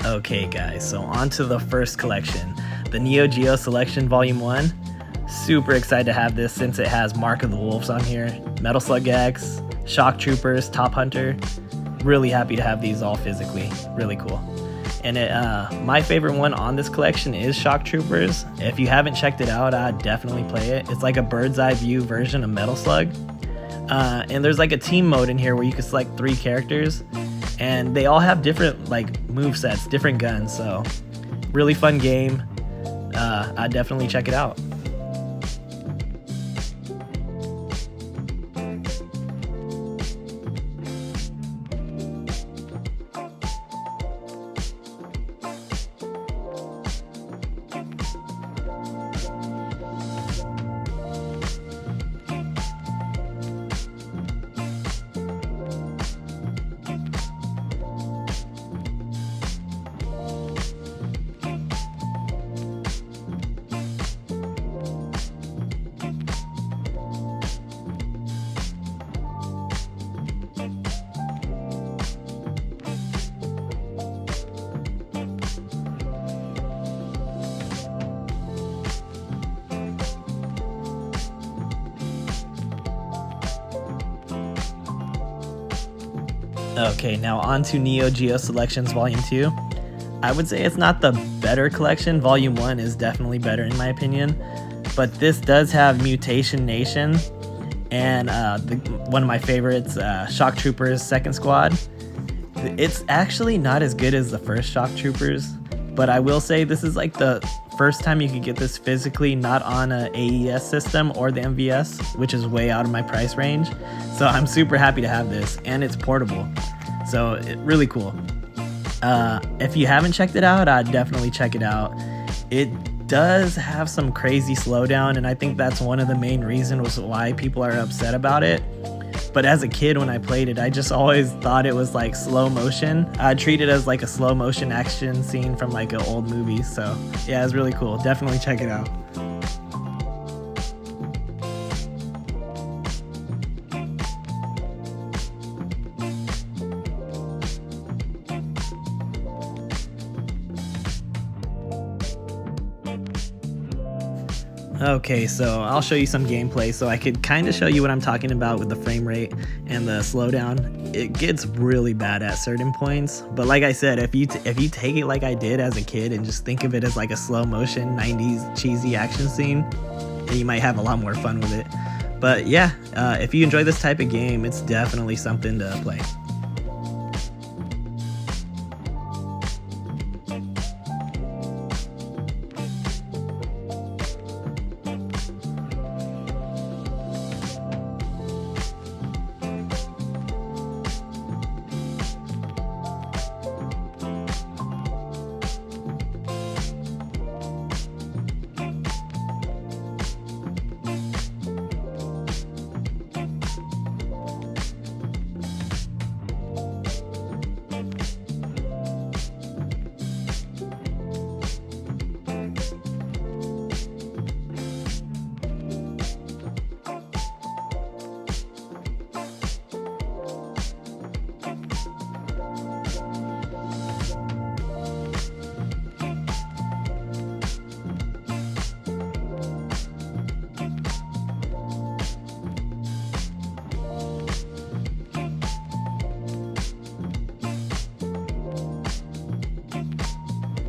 Okay guys, so on to the first collection, the Neo Geo Selection Volume 1. Super excited to have this since it has Mark of the Wolves on here, Metal Slug X, Shock Troopers, Top Hunter. Really happy to have these all physically, really cool. And my favorite one on this collection is Shock Troopers. If you haven't checked it out, I'd definitely play it. It's like a bird's eye view version of Metal Slug. And there's like a team mode in here where you can select 3 characters. And they all have different like move sets, different guns, so really fun game. I'd definitely check it out. Okay, now on to Neo Geo Selections Volume 2. I would say it's not the better collection. Volume 1 is definitely better in my opinion, but this does have Mutation Nation and one of my favorites, Shock Troopers Second Squad. It's actually not as good as the first Shock Troopers, but I will say this is like the first time you could get this physically, not on a AES system or the MVS, which is way out of my price range. So I'm super happy to have this, and it's portable, so really cool. If you haven't checked it out, I'd definitely check it out. It does have some crazy slowdown, and I think that's one of the main reasons why people are upset about it. But as a kid, when I played it, I just always thought it was like slow motion. I treat it as like a slow motion action scene from like an old movie. So yeah, it's really cool. Definitely check it out. Okay, so I'll show you some gameplay so I could kind of show you what I'm talking about with the frame rate and the slowdown. It gets really bad at certain points, but like I said, if you take it like I did as a kid and just think of it as like a slow motion 90s cheesy action scene, then you might have a lot more fun with it. But yeah, if you enjoy this type of game, it's definitely something to play.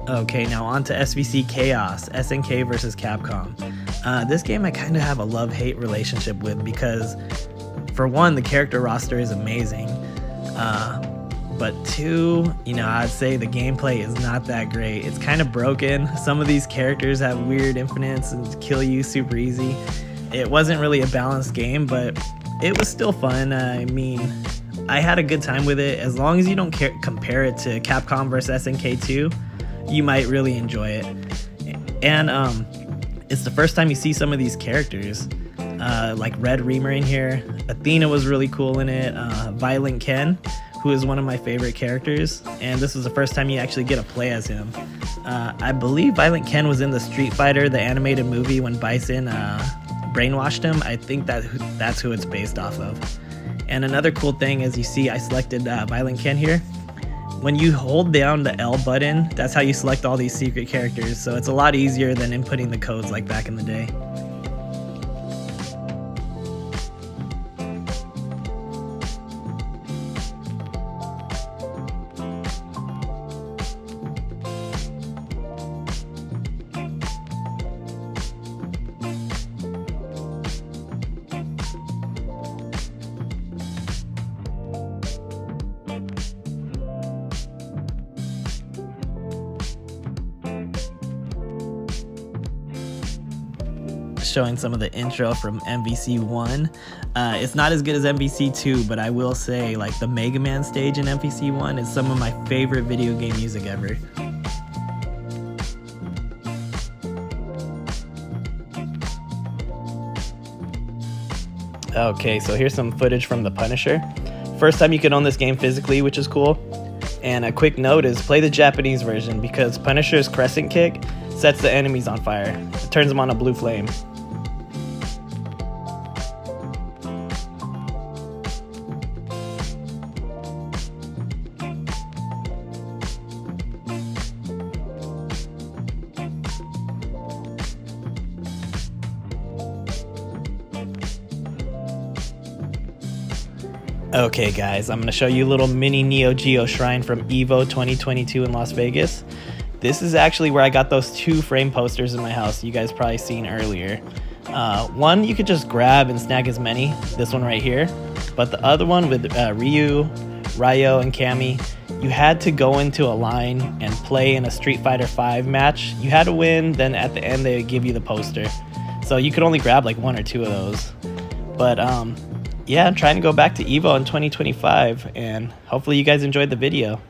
Okay, now on to SVC Chaos, SNK versus Capcom. This game I kind of have a love-hate relationship with because, for one, the character roster is amazing, but two, I'd say the gameplay is not that great. It's kind of broken. Some of these characters have weird infinites and kill you super easy. It wasn't really a balanced game, but it was still fun. I mean, I had a good time with it. As long as you don't compare it to Capcom vs SNK 2, you might really enjoy it. And it's the first time you see some of these characters, like Red Reamer in here. Athena was really cool in it. Violent Ken, who is one of my favorite characters, and this was the first time you actually get to play as him. I believe Violent Ken was in the Street Fighter, the animated movie, when Bison brainwashed him. I think that's who it's based off of. And another cool thing is, you see I selected Violent Ken here. When you hold down the L button, that's how you select all these secret characters, so it's a lot easier than inputting the codes like back in the day. Showing some of the intro from MVC 1. It's not as good as MVC 2, but I will say, like, the Mega Man stage in MVC 1 is some of my favorite video game music ever. Okay, so here's some footage from The Punisher. First time you can own this game physically, which is cool. And a quick note is, play the Japanese version because Punisher's crescent kick sets the enemies on fire. It turns them on a blue flame. Okay guys, I'm going to show you a little mini Neo Geo shrine from EVO 2022 in Las Vegas. This is actually where I got those 2 frame posters in my house you guys probably seen earlier. One you could just grab and snag as many, this one right here, but the other one with Ryu, Ryo, and Cammy, you had to go into a line and play in a Street Fighter V match. You had to win, then at the end they would give you the poster. So you could only grab like 1 or 2 of those. But yeah, I'm trying to go back to EVO in 2025, and hopefully you guys enjoyed the video.